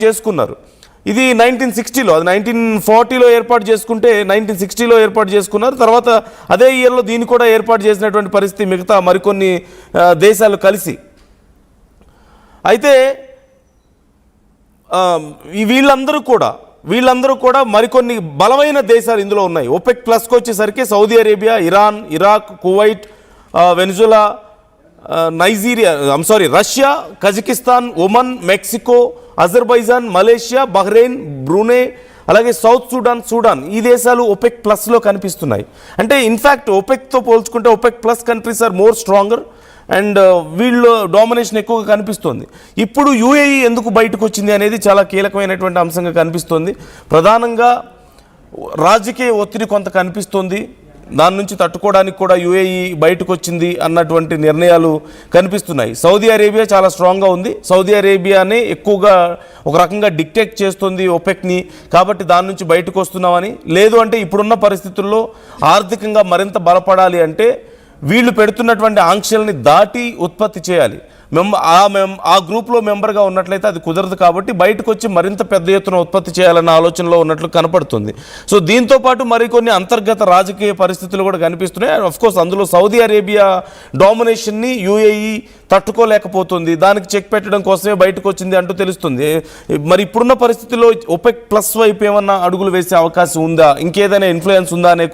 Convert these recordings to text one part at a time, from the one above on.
చేసుకున్నారు. ఇది 1960లో, అది 1940లో ఏర్పాటు చేసుకుంటే 1960లో ఏర్పాటు చేసుకున్నారు. తర్వాత అదే ఇయర్లో దీన్ని కూడా ఏర్పాటు చేసినటువంటి పరిస్థితి మిగతా మరికొన్ని దేశాలు కలిసి. అయితే వీళ్ళందరూ కూడా మరికొన్ని బలమైన దేశాలు ఇందులో ఉన్నాయి. ఓపెక్ ప్లస్కి వచ్చేసరికి Saudi Arabia, Iran, Iraq, Kuwait, Venezuela, Russia, Kazakhstan, Oman, Mexico, Azerbaijan, Malaysia, Bahrain, Brunei, అలాగే సౌత్ సుడాన్ ఈ దేశాలు ఓపెక్ ప్లస్లో కనిపిస్తున్నాయి. అంటే ఇన్ఫ్యాక్ట్ ఓపెక్తో పోల్చుకుంటే OPEC plus countries are more stronger and వీళ్ళు డామినేషన్ ఎక్కువగా కనిపిస్తుంది. ఇప్పుడు యూఏఈ ఎందుకు బయటకు వచ్చింది అనేది చాలా కీలకమైనటువంటి అంశంగా కనిపిస్తుంది. ప్రధానంగా రాజకీయ ఒత్తిడి కొంత కనిపిస్తుంది. దాని నుంచి తట్టుకోవడానికి కూడా యూఏఈ బయటకు వచ్చింది అన్నటువంటి నిర్ణయాలు కనిపిస్తున్నాయి. సౌదీ అరేబియా చాలా స్ట్రాంగ్గా ఉంది. సౌదీ అరేబియానే ఎక్కువగా ఒక రకంగా డిక్టేట్ చేస్తుంది ఓపెక్ని, కాబట్టి దాని నుంచి బయటకు వస్తున్నామని. లేదు అంటే ఇప్పుడున్న పరిస్థితుల్లో ఆర్థికంగా మరింత బలపడాలి అంటే వీళ్ళు పెడుతున్నటువంటి ఆంక్షల్ని దాటి ఉత్పత్తి చేయాలి. ఆ గ్రూప్లో మెంబర్గా ఉన్నట్లయితే అది కుదరదు. కాబట్టి బయటకు వచ్చి మరింత పెద్ద ఎత్తున ఉత్పత్తి చేయాలన్న ఆలోచనలో ఉన్నట్లు కనపడుతుంది. సో దీంతోపాటు మరికొన్ని అంతర్గత రాజకీయ పరిస్థితులు కూడా కనిపిస్తున్నాయి. అఫ్కోర్స్ అందులో సౌదీ అరేబియా డామినేషన్ని యూఏఈ తట్టుకోలేకపోతుంది. దానికి చెక్ పెట్టడం కోసమే బయటకు వచ్చింది అంటూ తెలుస్తుంది. మరి ఇప్పుడున్న పరిస్థితుల్లో ఓపెక్ ప్లస్ వైపు ఏమన్నా అడుగులు వేసే అవకాశం ఉందా, ఇంకేదైనా ఇన్ఫ్లుయెన్స్ ఉందా అనే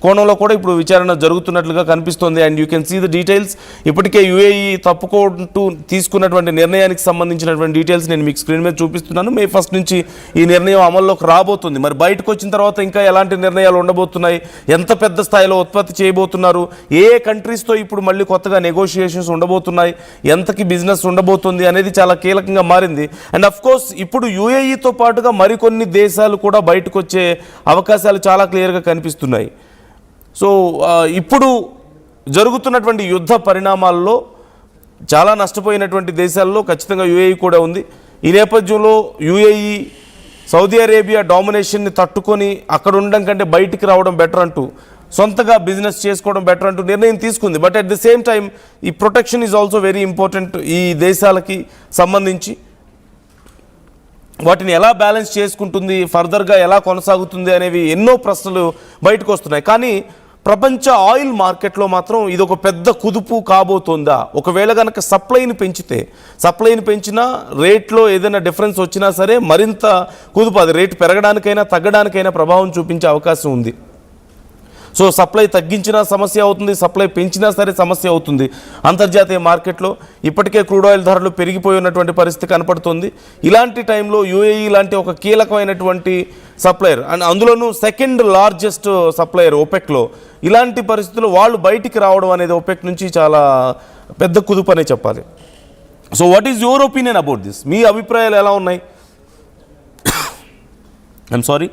కోణంలో కూడా ఇప్పుడు విచారణ జరుగుతున్నట్లుగా కనిపిస్తుంది. And you can see the details. ఇప్పటికే యూఏఈ తప్పుకుంటూ తీసుకున్నటువంటి నిర్ణయానికి సంబంధించినటువంటి డీటెయిల్స్ నేను మీకు స్క్రీన్ మీద చూపిస్తున్నాను. మే 1 నుంచి ఈ నిర్ణయం అమల్లోకి రాబోతుంది. మరి బయటకు వచ్చిన తర్వాత ఇంకా ఎలాంటి నిర్ణయాలు ఉండబోతున్నాయి, ఎంత పెద్ద స్థాయిలో ఉత్పత్తి చేయబోతున్నారు, ఏ కంట్రీస్తో ఇప్పుడు మళ్ళీ కొత్తగా నెగోషియేషన్స్ ఉండబోతున్నాయి, ఎంతకి బిజినెస్ ఉండబోతుంది అనేది చాలా కీలకంగా మారింది. అండ్ అఫ్ కోర్స్ ఇప్పుడు యూఏఈతో పాటుగా మరికొన్ని దేశాలు కూడా బయటకు వచ్చే అవకాశాలు చాలా క్లియర్గా కనిపిస్తున్నాయి. సో ఇప్పుడు జరుగుతున్నటువంటి యుద్ధ పరిణామాల్లో చాలా నష్టపోయినటువంటి దేశాల్లో ఖచ్చితంగా యూఏఈ కూడా ఉంది. ఈ నేపథ్యంలో యూఏఈ సౌదీ అరేబియా డామినేషన్ని తట్టుకొని అక్కడ ఉండడం కంటే బయటికి రావడం బెటర్ అంటూ, సొంతగా బిజినెస్ చేసుకోవడం బెటర్ అంటూ నిర్ణయం తీసుకుంది. But at the same time ఈ protection is also very important. ఈ దేశాలకి సంబంధించి వాటిని ఎలా బ్యాలెన్స్ చేసుకుంటుంది, ఫర్దర్గా ఎలా కొనసాగుతుంది అనేవి ఎన్నో ప్రశ్నలు బయటకు వస్తున్నాయి. కానీ ప్రపంచ ఆయిల్ మార్కెట్లో మాత్రం ఇది ఒక పెద్ద కుదుపు కాబోతుందా? ఒకవేళ కనుక సప్లైని పెంచినా రేట్లో ఏదైనా డిఫరెన్స్ వచ్చినా సరే మరింత కుదుపు, అది రేటు పెరగడానికైనా తగ్గడానికైనా ప్రభావం చూపించే అవకాశం ఉంది. సో సప్లై తగ్గించినా సమస్య అవుతుంది, సప్లై పెంచినా సరే సమస్య అవుతుంది. అంతర్జాతీయ మార్కెట్లో ఇప్పటికే క్రూడ్ ఆయిల్ ధరలు పెరిగిపోయి ఉన్నటువంటి పరిస్థితి కనపడుతుంది. ఇలాంటి టైంలో యూఏఈ లాంటి ఒక కీలకమైనటువంటి సప్లయర్ అండ్ అందులోనూ సెకండ్ లార్జెస్ట్ సప్లయర్ ఓపెక్లో, ఇలాంటి పరిస్థితుల్లో వాళ్ళు బయటికి రావడం అనేది ఓపెక్ నుంచి చాలా పెద్ద కుదుపు అనే చెప్పాలి. So what is your opinion about this? మీ అభిప్రాయాలు ఎలా ఉన్నాయి? I'm sorry.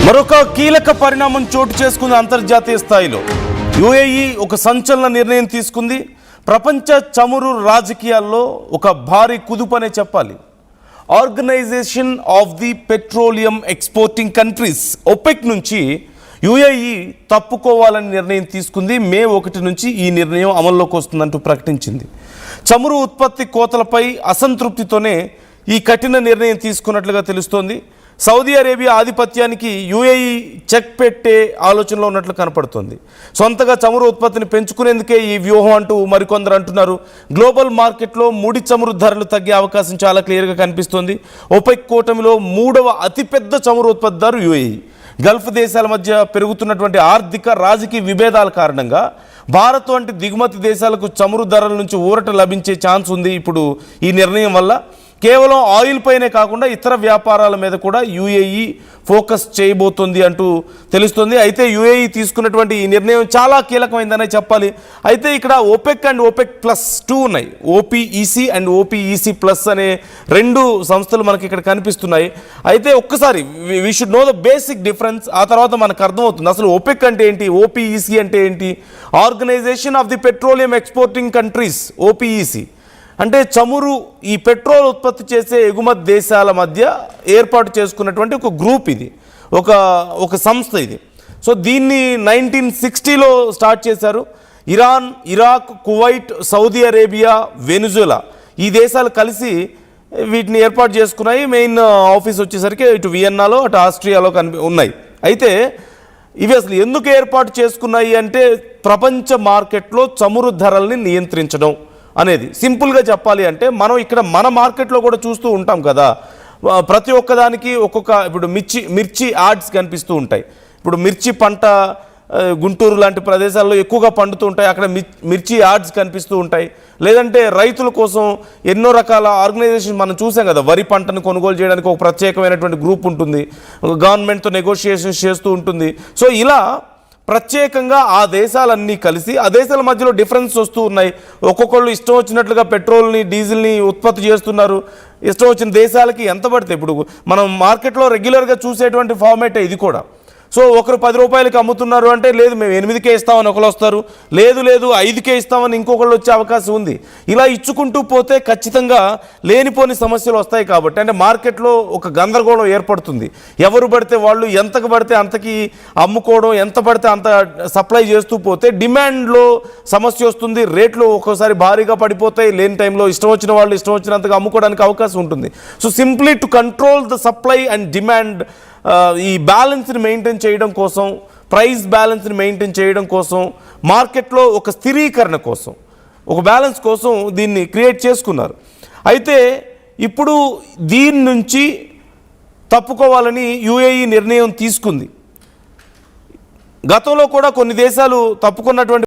మరొక కీలక పరిణామం చోటు చేసుకుంది అంతర్జాతీయ స్థాయిలో. యూఏఈ ఒక సంచలన నిర్ణయం తీసుకుంది. ప్రపంచ చమురు రాజకీయాల్లో ఒక భారీ కుదుపు అనే చెప్పాలి. Organization of the petroleum exporting countries OPEC నుంచి యూఏఈ తప్పుకోవాలని నిర్ణయం తీసుకుంది. మే 1 నుంచి ఈ నిర్ణయం అమల్లోకి వస్తుందంటూ ప్రకటించింది. చమురు ఉత్పత్తి కోతలపై అసంతృప్తితోనే ఈ కఠిన నిర్ణయం తీసుకున్నట్లుగా తెలుస్తోంది. సౌదీ అరేబియా ఆధిపత్యానికి యూఏఈ చెక్ పెట్టే ఆలోచనలో ఉన్నట్లు కనపడుతుంది. సొంతగా చమురు ఉత్పత్తిని పెంచుకునేందుకే ఈ వ్యూహం అంటూ మరికొందరు అంటున్నారు. గ్లోబల్ మార్కెట్లో ముడి చమురు ధరలు తగ్గే అవకాశం చాలా క్లియర్గా కనిపిస్తోంది. ఓపెక్ కూటమిలో 3వ అతిపెద్ద చమురు ఉత్పత్తిదారు యూఏఈ. గల్ఫ్ దేశాల మధ్య పెరుగుతున్నటువంటి ఆర్థిక రాజకీయ విభేదాల కారణంగా భారత్ వంటి దిగుమతి దేశాలకు చమురు ధరల నుంచి ఊరట లభించే ఛాన్స్ ఉంది ఇప్పుడు ఈ నిర్ణయం వల్ల. కేవలం ఆయిల్ పైనే కాకుండా ఇతర వ్యాపారాల మీద కూడా యుఏఈ ఫోకస్ చేయబోతుంది అంటూ తెలుస్తుంది. అయితే యుఏఈ తీసుకున్నటువంటి ఈ నిర్ణయం చాలా కీలకమైందనే చెప్పాలి. అయితే ఇక్కడ ఓపెక్ అండ్ ఓపెక్ ప్లస్ 2 ఉన్నాయి. ఓపీఈసీ అండ్ ఓపీఈసీ ప్లస్ అనే 2 సంస్థలు మనకి ఇక్కడ కనిపిస్తున్నాయి. అయితే ఒక్కసారి we should know the basic difference. ఆ తర్వాత మనకు అర్థమవుతుంది అసలు ఓపెక్ అంటే ఏంటి, ఓపీఈసీ అంటే ఏంటి. Organization of the petroleum exporting countries, OPEC అంటే చమురు ఈ పెట్రోల్ ఉత్పత్తి చేసే ఎగుమతి దేశాల మధ్య ఏర్పాటు చేసుకున్నటువంటి ఒక గ్రూప్, ఇది ఒక సంస్థ ఇది. సో దీన్ని 1960లో స్టార్ట్ చేశారు. Iran, Iraq, Kuwait, Saudi Arabia, Venezuela ఈ దేశాలు కలిసి వీటిని ఏర్పాటు చేసుకున్నాయి. మెయిన్ ఆఫీస్ వచ్చేసరికి ఇటు వియన్నాలో అటు ఆస్ట్రియాలో ఉన్నాయి. అయితే ఇవి అసలు ఎందుకు ఏర్పాటు చేసుకున్నాయి అంటే ప్రపంచ మార్కెట్లో చమురు ధరల్ని నియంత్రించడం అనేది. సింపుల్గా చెప్పాలి అంటే మనం ఇక్కడ మన మార్కెట్లో కూడా చూస్తూ ఉంటాం కదా, ప్రతి ఒక్కదానికి ఇప్పుడు మిర్చి యాడ్స్ కనిపిస్తూ ఉంటాయి. ఇప్పుడు మిర్చి పంట గుంటూరు లాంటి ప్రదేశాల్లో ఎక్కువగా పండుతూ ఉంటాయి, అక్కడ మిర్చి యాడ్స్ కనిపిస్తూ ఉంటాయి. లేదంటే రైతుల కోసం ఎన్నో రకాల ఆర్గనైజేషన్ మనం చూసాం కదా, వరి పంటను కొనుగోలు చేయడానికి ఒక ప్రత్యేకమైనటువంటి గ్రూప్ ఉంటుంది, గవర్నమెంట్తో నెగోషియేషన్స్ చేస్తూ ఉంటుంది. సో ఇలా ప్రత్యేకంగా ఆ దేశాలన్నీ కలిసి ఆ దేశాల మధ్యలో డిఫరెన్స్ వస్తూ ఉన్నాయి. ఒక్కొక్కళ్ళు ఇష్టం వచ్చినట్లుగా పెట్రోల్ని డీజిల్ని ఉత్పత్తి చేస్తున్నారు. ఇష్టం వచ్చిన దేశాలకి ఎంత పడితే ఇప్పుడు మనం మార్కెట్లో రెగ్యులర్గా చూసేటువంటి ఫార్మేటే ఇది కూడా. సో ఒకరు 10 రూపాయలకి అమ్ముతున్నారు అంటే లేదు మేము 8కే ఇస్తామని ఒకరు వస్తారు, లేదు 5కే ఇస్తామని ఇంకొకళ్ళు వచ్చే అవకాశం ఉంది. ఇలా ఇచ్చుకుంటూ పోతే ఖచ్చితంగా లేనిపోని సమస్యలు వస్తాయి. కాబట్టి అంటే మార్కెట్లో ఒక గందరగోళం ఏర్పడుతుంది. ఎవరు పడితే వాళ్ళు ఎంతకు పడితే అంతకి అమ్ముకోవడం, ఎంత పడితే అంత సప్లై చేస్తూ పోతే డిమాండ్లో సమస్య వస్తుంది. రేట్లు ఒక్కోసారి భారీగా పడిపోతాయి. లేని టైంలో ఇష్టం వచ్చిన వాళ్ళు ఇష్టం వచ్చినంతగా అమ్ముకోవడానికి అవకాశం ఉంటుంది. So simply to control the supply and demand, ఈ బ్యాలెన్స్ని మెయింటైన్ చేయడం కోసం, ప్రైస్ బ్యాలెన్స్ని మెయింటైన్ చేయడం కోసం, మార్కెట్లో ఒక స్థిరీకరణ కోసం, ఒక బ్యాలెన్స్ కోసం దీన్ని క్రియేట్ చేసుకున్నారు. అయితే ఇప్పుడు దీని నుంచి తప్పుకోవాలని యుఏఈ నిర్ణయం తీసుకుంది. గతంలో కూడా కొన్ని దేశాలు తప్పుకున్నటువంటి